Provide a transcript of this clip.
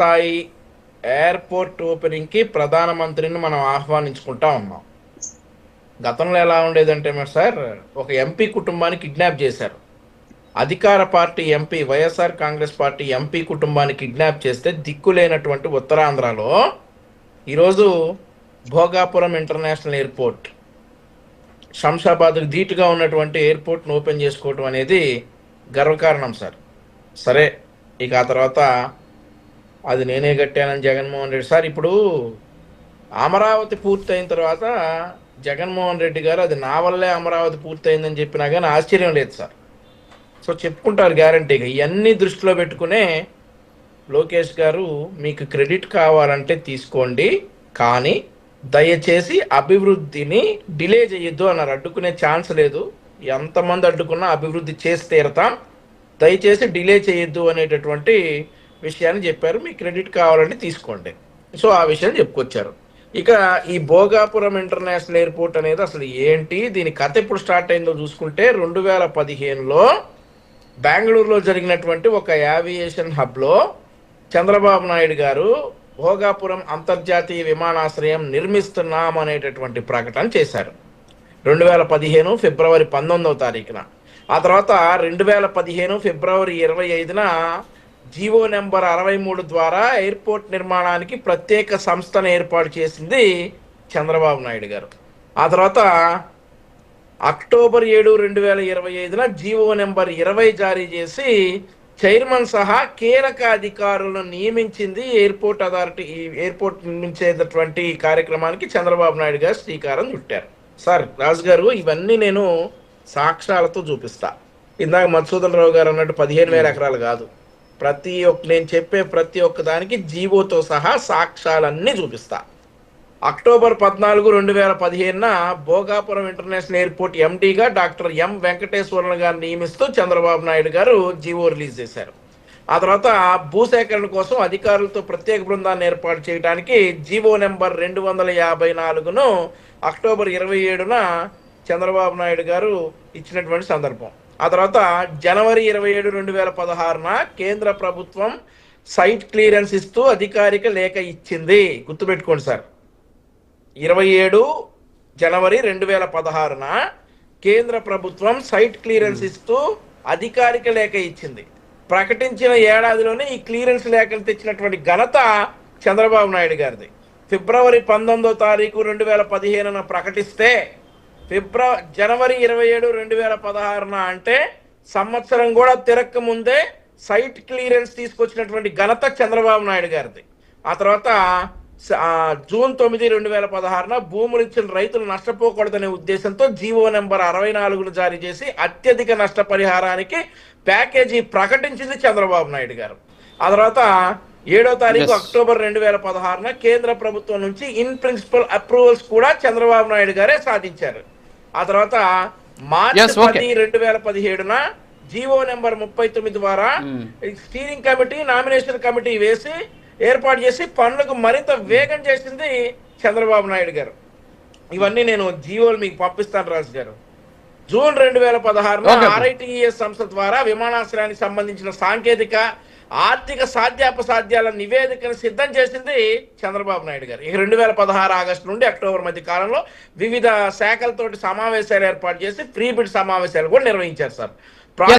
స్థాయి ఎయిర్పోర్ట్ ఓపెనింగ్కి ప్రధానమంత్రిని మనం ఆహ్వానించుకుంటా ఉన్నాం. గతంలో ఎలా ఉండేదంటే మరి సార్, ఒక ఎంపీ కుటుంబాన్ని కిడ్నాప్ చేశారు. అధికార party MP, YSR Congress party MP కుటుంబాన్ని కిడ్నాప్ చేస్తే దిక్కులేనటువంటి ఉత్తరాంధ్రలో ఈరోజు భోగాపురం ఇంటర్నేషనల్ ఎయిర్పోర్ట్, శంషాబాద్కు ధీటుగా ఉన్నటువంటి ఎయిర్పోర్ట్ను ఓపెన్ చేసుకోవటం అనేది గర్వకారణం సార్. సరే, ఇక ఆ తర్వాత అది నేనే కట్టానని జగన్మోహన్ రెడ్డి సార్. ఇప్పుడు అమరావతి పూర్తయిన తర్వాత జగన్మోహన్ రెడ్డి గారు అది నా వల్లే అమరావతి పూర్తయిందని చెప్పినా కానీ ఆశ్చర్యం లేదు సార్. సో చెప్పుకుంటారు గ్యారంటీగా. ఇవన్నీ దృష్టిలో పెట్టుకునే లోకేష్ గారు, మీకు క్రెడిట్ కావాలంటే తీసుకోండి, కానీ దయచేసి అభివృద్ధిని డిలే చేయొద్దు అన్నారు. అడ్డుకునే ఛాన్స్ లేదు, ఎంతమంది అడ్డుకున్నా అభివృద్ధి చేసి తీరతాం, దయచేసి డిలే చేయొద్దు అనేటటువంటి విషయాన్ని చెప్పారు. మీ క్రెడిట్ కావాలంటే తీసుకోండి. సో ఆ విషయం చెప్పుకొచ్చారు. ఇక ఈ భోగాపురం ఇంటర్నేషనల్ ఎయిర్పోర్ట్ అనేది అసలు ఏంటి, దీని కథ ఎప్పుడు స్టార్ట్ అయిందో చూసుకుంటే 2015లో బెంగళూరులో జరిగినటువంటి ఒక యావియేషన్ హబ్లో చంద్రబాబు నాయుడు గారు భోగాపురం అంతర్జాతీయ విమానాశ్రయం నిర్మిస్తున్నాం అనేటటువంటి ప్రకటన చేశారు 2015 ఫిబ్రవరి 19వ తారీఖున. ఆ తర్వాత 2015 ఫిబ్రవరి 25న జీవో నెంబర్ 63 ద్వారా ఎయిర్పోర్ట్ నిర్మాణానికి ప్రత్యేక సంస్థను ఏర్పాటు చేసింది చంద్రబాబు నాయుడు గారు. ఆ తర్వాత అక్టోబర్ 7, 2025న జీవో నెంబర్ 20 జారీ చేసి చైర్మన్ సహా కీలక అధికారులను నియమించింది ఎయిర్పోర్ట్ అథారిటీ. ఈ ఎయిర్పోర్ట్ నిర్మించేటటువంటి కార్యక్రమానికి చంద్రబాబు నాయుడు గారు శ్రీకారం చుట్టారు. సార్ రాజు గారు, ఇవన్నీ నేను సాక్ష్యాలతో చూపిస్తా. ఇందాక మధుసూదన్ రావు గారు అన్నట్టు 15,000 ఎకరాలు కాదు, నేను చెప్పే ప్రతి ఒక్క దానికి జీవోతో సహా సాక్ష్యాలన్నీ చూపిస్తా. అక్టోబర్ 14, 2015న భోగాపురం ఇంటర్నేషనల్ ఎయిర్పోర్ట్ ఎండీగా డాక్టర్ ఎం వెంకటేశ్వరన్ గారిని నియమిస్తూ చంద్రబాబు నాయుడు గారు జీవో రిలీజ్ చేశారు. ఆ తర్వాత భూసేకరణ కోసం అధికారులతో ప్రత్యేక బృందాన్ని ఏర్పాటు చేయడానికి జీవో నెంబర్ 254ను అక్టోబర్ 27న చంద్రబాబు నాయుడు గారు ఇచ్చినటువంటి సందర్భం. ఆ తర్వాత జనవరి 27, 2016న కేంద్ర ప్రభుత్వం సైట్ క్లియరెన్స్ ఇస్తూ అధికారిక లేఖ ఇచ్చింది. గుర్తుపెట్టుకోండి సార్, 27 జనవరి 2016న కేంద్ర ప్రభుత్వం సైట్ క్లియరెన్స్ ఇస్తూ అధికారిక లేఖ ఇచ్చింది. ప్రకటించిన ఏడాదిలోనే ఈ క్లియరెన్స్ లేఖలు తెచ్చినటువంటి ఘనత చంద్రబాబు నాయుడు గారిది. ఫిబ్రవరి 19వ తారీఖు 2015న ప్రకటిస్తే జనవరి 27, 2016న అంటే సంవత్సరం కూడా తిరక్క ముందే సైట్ క్లియరెన్స్ తీసుకొచ్చినటువంటి ఘనత చంద్రబాబు నాయుడు గారిది. ఆ తర్వాత జూన్ 9, 2016న భూములు ఇచ్చిన రైతులు నష్టపోకూడదనే ఉద్దేశంతో జీవో నెంబర్ 64ను జారీ చేసి అత్యధిక నష్టపరిహారానికి ప్యాకేజీ ప్రకటించింది చంద్రబాబు నాయుడు గారు. ఆ తర్వాత 7వ తారీఖు అక్టోబర్ 2016న కేంద్ర ప్రభుత్వం నుంచి ఇన్ ప్రిన్సిపల్ అప్రూవల్స్ కూడా చంద్రబాబు నాయుడు గారే సాధించారు. ఆ తర్వాత మార్చి 10, 2017న జీవో నెంబర్ 39 ద్వారా స్టీరింగ్ కమిటీ, నామినేషన్ కమిటీ వేసి ఏర్పాటు చేసి పనులకు మరింత వేగం చేసింది చంద్రబాబు నాయుడు గారు. ఇవన్నీ నేను జీవోలు మీకు పంపిస్తాను రాజు గారు. జూన్ 2016న ఆర్ఐటిఎస్ సంస్థ ద్వారా విమానాశ్రయానికి సంబంధించిన సాంకేతిక ఆర్థిక సాధ్యాపసాధ్యాల నివేదికను సిద్ధం చేసింది చంద్రబాబు నాయుడు గారు. ఇక 2016 ఆగస్టు నుండి అక్టోబర్ మధ్య కాలంలో వివిధ శాఖలతోటి సమావేశాలు ఏర్పాటు చేసి ప్రీ బిడ్ సమావేశాలు కూడా నిర్వహించారు సార్.